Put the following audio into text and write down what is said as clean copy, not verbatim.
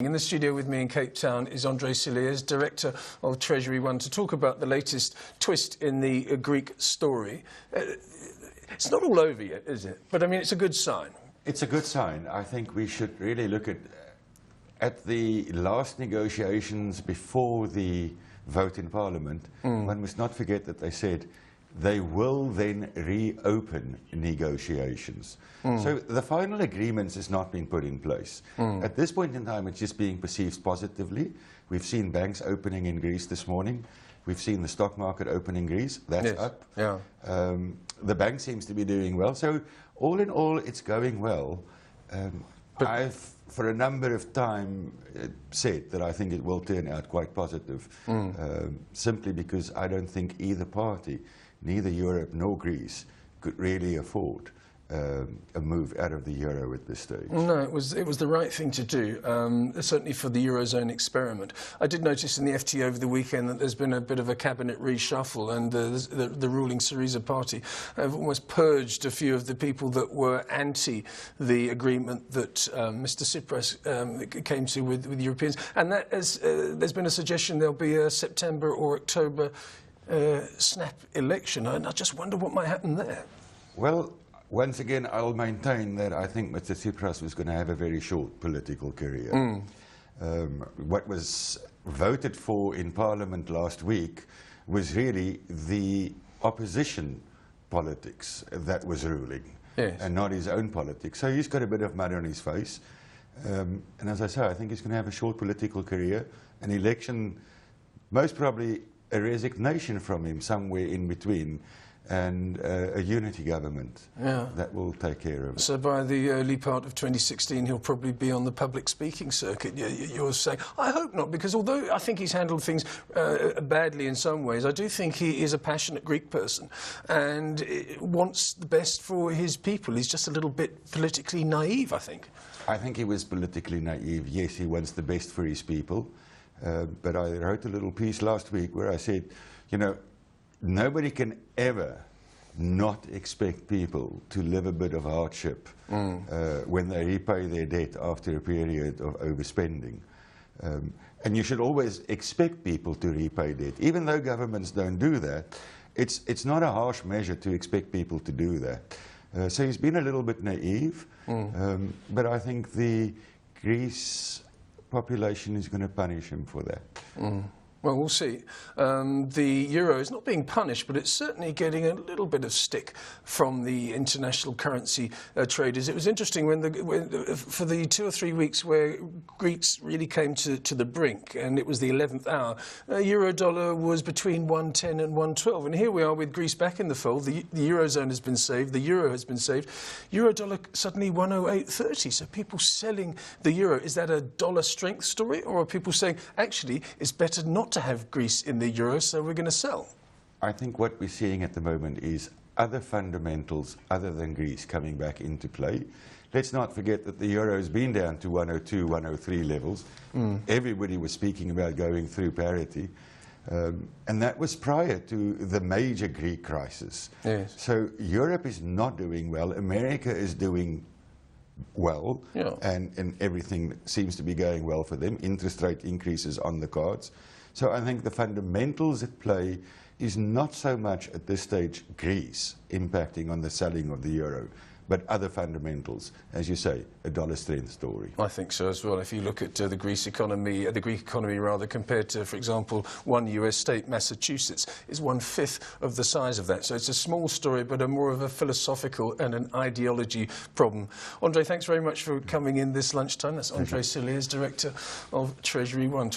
In the studio with me in Cape Town is Cilliers, Director of TreasuryOne, to talk about the latest twist in the Greek story. It's not all over yet, is it? But I mean, it's a good sign. It's a good sign. I think we should really look at the last negotiations before the vote in Parliament. One must not forget that they said they will then reopen negotiations. So the final agreements has not been put in place. At this point in time, it's just being perceived positively. We've seen banks opening in Greece this morning. We've seen the stock market open in Greece. That's up. Yeah. The bank seems to be doing well. So all in all, it's going well. I've, for a number of time, said that I think it will turn out quite positive, simply because I don't think either party, neither Europe nor Greece, could really afford a move out of the euro at this stage. No, it was the right thing to do, certainly for the Eurozone experiment. I did notice in the FT over the weekend that there's been a bit of a cabinet reshuffle, and the ruling Syriza party have almost purged a few of the people that were anti the agreement that Mr. Tsipras came to with Europeans. And that has, there's been a suggestion there'll be a September or October snap election, and I just wonder what might happen there. Well, once again, I'll maintain that I think Mr. Tsipras was going to have a very short political career. What was voted for in Parliament last week was really the opposition politics that was ruling, and not his own politics. So he's got a bit of mud on his face. And as I say, I think he's going to have a short political career, an election, most probably a resignation from him somewhere in between, and a unity government that will take care of it. So by the early part of 2016, he'll probably be on the public speaking circuit, you're saying. I hope not, because although I think he's handled things badly in some ways, I do think he is a passionate Greek person and wants the best for his people. He's just a little bit politically naive, I think. I think he was politically naive. Yes, he wants the best for his people. But I wrote a little piece last week where I said, you know, nobody can ever not expect people to live a bit of hardship when they repay their debt after a period of overspending. And you should always expect people to repay debt. Even though governments don't do that, it's not a harsh measure to expect people to do that. So he's been a little bit naive, but I think the Greece population is going to punish him for that. Well, we'll see. The euro is not being punished, but it's certainly getting a little bit of stick from the international currency traders. It was interesting for the 2 or 3 weeks where Greeks really came to the brink, and it was the 11th hour, euro dollar was between 110 and 112. And here we are with Greece back in the fold. The eurozone has been saved. The euro has been saved. Euro dollar suddenly 108.30. So people selling the euro. Is that a dollar strength story, or are people saying, actually, it's better not to have Greece in the euro, so we're going to sell? I think what we're seeing at the moment is other fundamentals other than Greece coming back into play. Let's not forget that the euro has been down to 102, 103 levels. Everybody was speaking about going through parity. And that was prior to the major Greek crisis. Yes. So Europe is not doing well. America is doing well, and everything seems to be going well for them. Interest rate increases on the cards. So I think the fundamentals at play is not so much at this stage Greece impacting on the selling of the euro, but other fundamentals, as you say, a dollar strength story. I think so as well. If you look at the Greek economy rather, compared to, for example, one US state, Massachusetts, is 1/5 of the size of that. So it's a small story, but a more of a philosophical and an ideology problem. Andre, thanks very much for coming in this lunchtime. That's Cilliers, Director of TreasuryOne.